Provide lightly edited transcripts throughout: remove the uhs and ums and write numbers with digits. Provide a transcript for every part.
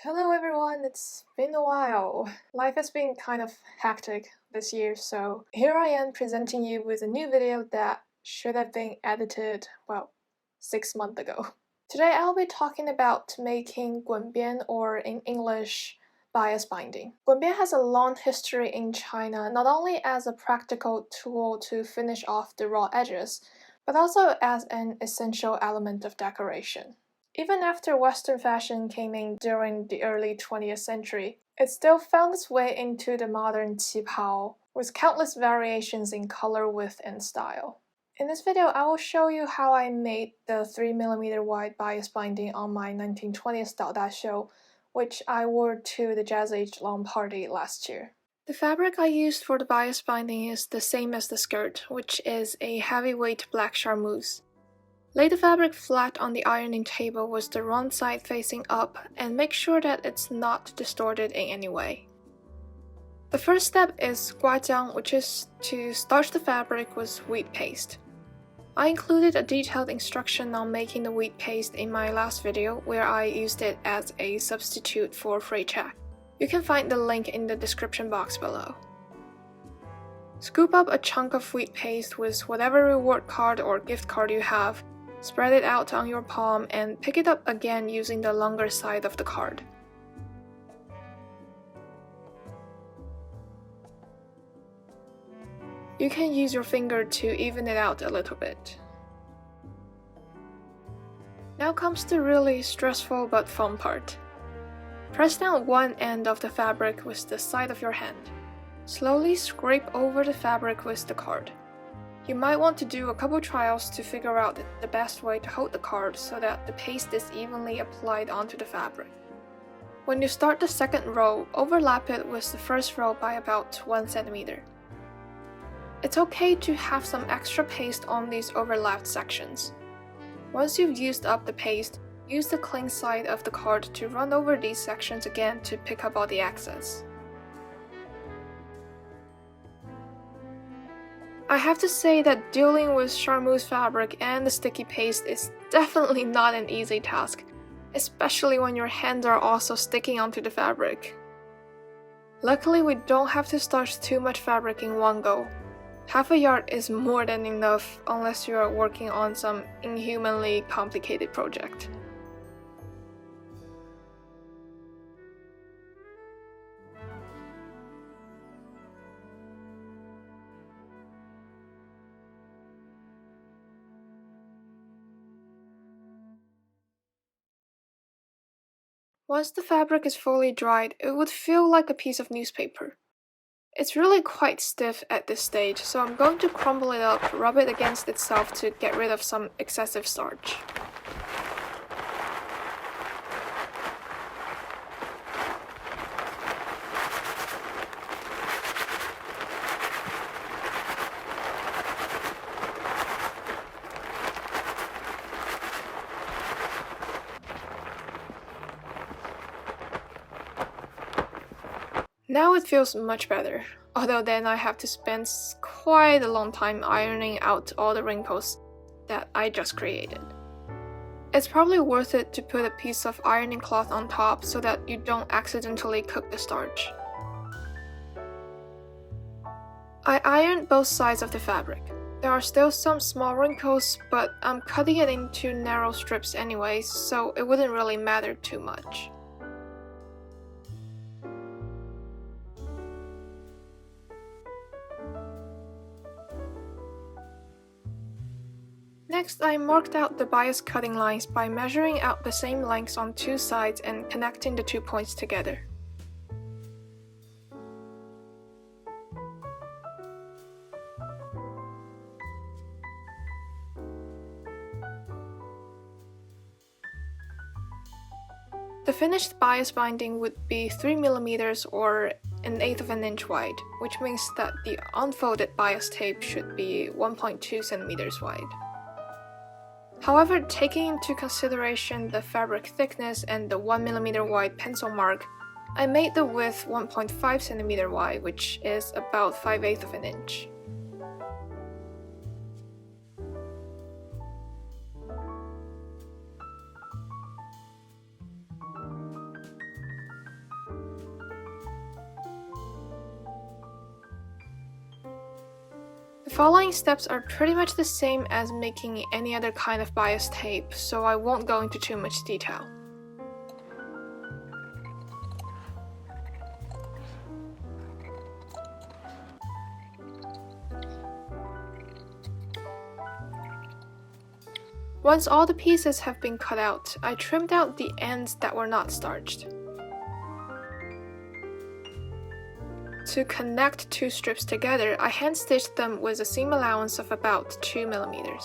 Hello everyone, it's been a while. Life has been kind of hectic this year, so here I am presenting you with a new video that should have been edited, 6 months ago. Today I'll be talking about making 滚边, or in English, bias binding. 滚边has a long history in China, not only as a practical tool to finish off the raw edges, but also as an essential element of decoration. Even after Western fashion came in during the early 20th century, it still found its way into the modern qipao, with countless variations in color, width, and style. In this video, I will show you how I made the 3mm wide bias binding on my 1920s style daisho, which I wore to the Jazz Age lawn party last year. The fabric I used for the bias binding is the same as the skirt, which is a heavyweight black charmeuse. Lay the fabric flat on the ironing table with the wrong side facing up and make sure that it's not distorted in any way. The first step is guajiang, which is to starch the fabric with wheat paste. I included a detailed instruction on making the wheat paste in my last video where I used it as a substitute for Fray. You can find the link in the description box below. Scoop up a chunk of wheat paste with whatever reward card or gift card you have. Spread it out on your palm and pick it up again using the longer side of the card. You can use your finger to even it out a little bit. Now comes the really stressful but fun part. Press down one end of the fabric with the side of your hand. Slowly scrape over the fabric with the card. You might want to do a couple trials to figure out the best way to hold the card so that the paste is evenly applied onto the fabric. When you start the second row, overlap it with the first row by about 1 cm. It's okay to have some extra paste on these overlapped sections. Once you've used up the paste, use the clean side of the card to run over these sections again to pick up all the excess. I have to say that dealing with charmeuse fabric and the sticky paste is definitely not an easy task, especially when your hands are also sticking onto the fabric. Luckily, we don't have to starch too much fabric in one go. Half a yard is more than enough unless you are working on some inhumanly complicated project. Once the fabric is fully dried, it would feel like a piece of newspaper. It's really quite stiff at this stage, so I'm going to crumble it up, rub it against itself to get rid of some excessive starch. Now it feels much better, although then I have to spend quite a long time ironing out all the wrinkles that I just created. It's probably worth it to put a piece of ironing cloth on top so that you don't accidentally cook the starch. I ironed both sides of the fabric. There are still some small wrinkles, but I'm cutting it into narrow strips anyway, so it wouldn't really matter too much. Next, I marked out the bias cutting lines by measuring out the same lengths on two sides and connecting the 2 points together. The finished bias binding would be 3mm or 1/8 of an inch wide, which means that the unfolded bias tape should be 1.2 cm wide. However, taking into consideration the fabric thickness and the 1mm wide pencil mark, I made the width 1.5 cm wide, which is about 5/8 of an inch. following steps are pretty much the same as making any other kind of bias tape, so I won't go into too much detail. Once all the pieces have been cut out, I trimmed out the ends that were not starched. To connect two strips together, I hand-stitched them with a seam allowance of about 2 mm.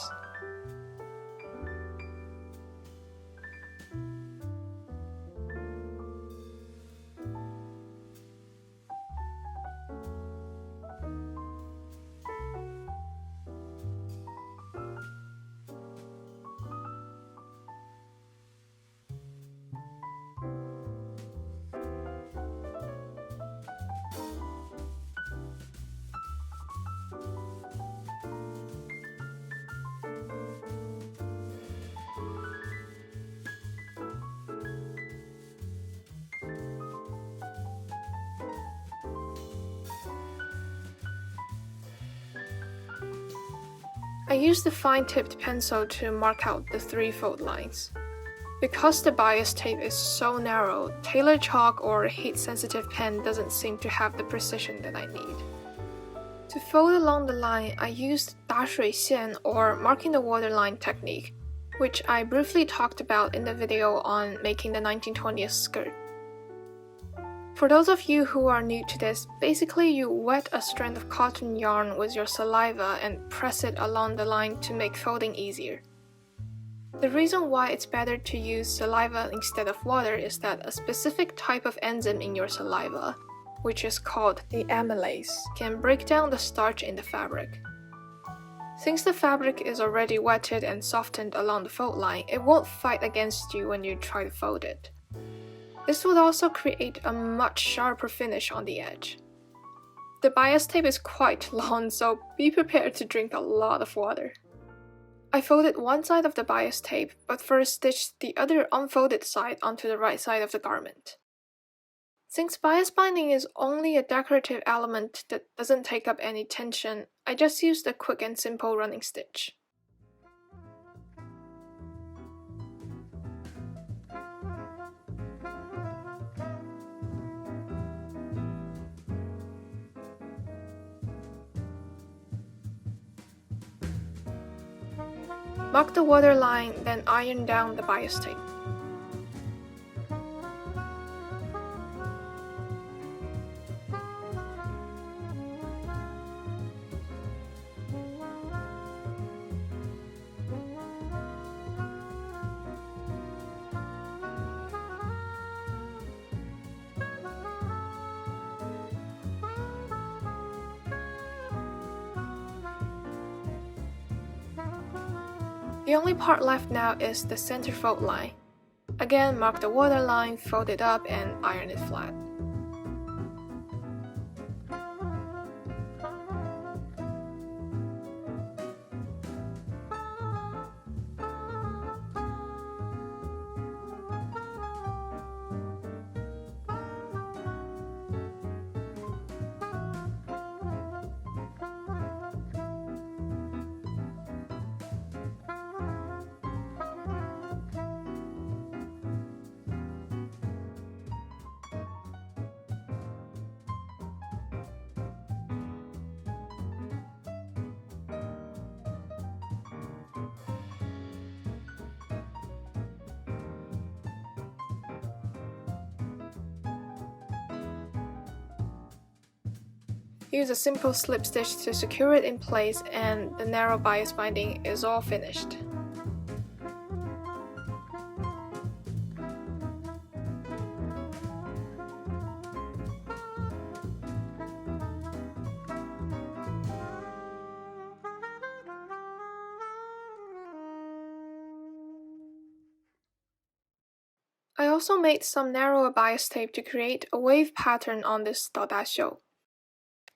I used the fine-tipped pencil to mark out the 3 fold lines. Because the bias tape is so narrow, Tailor chalk or heat-sensitive pen doesn't seem to have the precision that I need. To fold along the line, I used 打水线 or marking the waterline technique, which I briefly talked about in the video on making the 1920s skirt. For those of you who are new to this, basically you wet a strand of cotton yarn with your saliva and press it along the line to make folding easier. The reason why it's better to use saliva instead of water is that a specific type of enzyme in your saliva, which is called the amylase, can break down the starch in the fabric. Since the fabric is already wetted and softened along the fold line, it won't fight against you when you try to fold it. This would also create a much sharper finish on the edge. The bias tape is quite long, so be prepared to drink a lot of water. I folded one side of the bias tape, but first stitched the other unfolded side onto the right side of the garment. Since bias binding is only a decorative element that doesn't take up any tension, I just used a quick and simple running stitch. Mark the waterline, then iron down the bias tape. The only part left now is the center fold line. Again, mark the waterline, fold it up, and iron it flat. Use a simple slip stitch to secure it in place, and the narrow bias binding is all finished. I also made some narrower bias tape to create a wave pattern on this 倒大袖.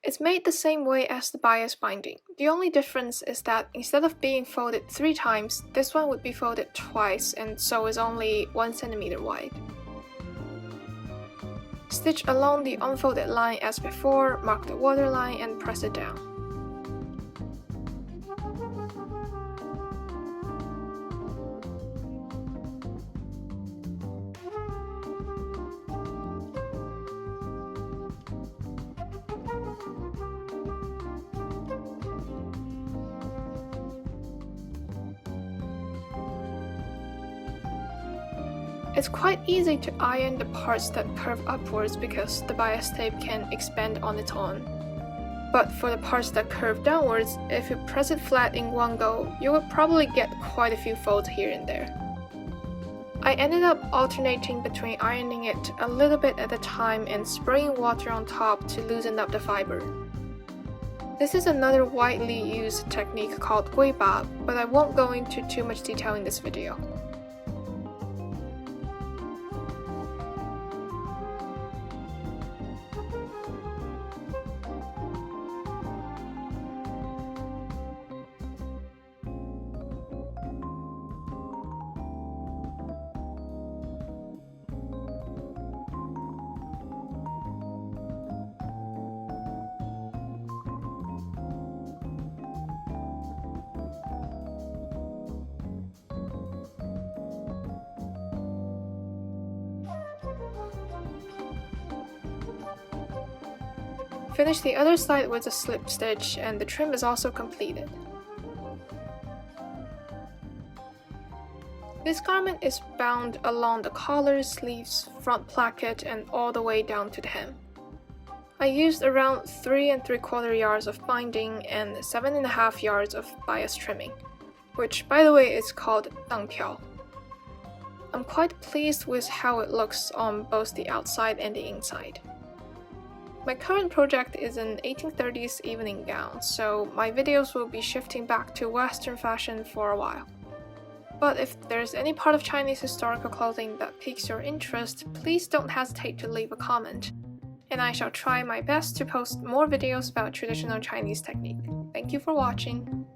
It's made the same way as the bias binding. The only difference is that instead of being folded 3 times, this one would be folded twice and so is only 1 cm wide. Stitch along the unfolded line as before, mark the waterline and press it down. It's quite easy to iron the parts that curve upwards because the bias tape can expand on its own. But for the parts that curve downwards, if you press it flat in one go, you will probably get quite a few folds here and there. I ended up alternating between ironing it a little bit at a time and spraying water on top to loosen up the fiber. This is another widely used technique called guiba, but I won't go into too much detail in this video. Finish the other side with a slip stitch and the trim is also completed. This garment is bound along the collar, sleeves, front placket and all the way down to the hem. I used around 3 3/4 yards of binding and 7.5 yards of bias trimming, which by the way is called dangpiao. I'm quite pleased with how it looks on both the outside and the inside. My current project is an 1830s evening gown, so my videos will be shifting back to Western fashion for a while. But if there's any part of Chinese historical clothing that piques your interest, please don't hesitate to leave a comment, and I shall try my best to post more videos about traditional Chinese technique. Thank you for watching!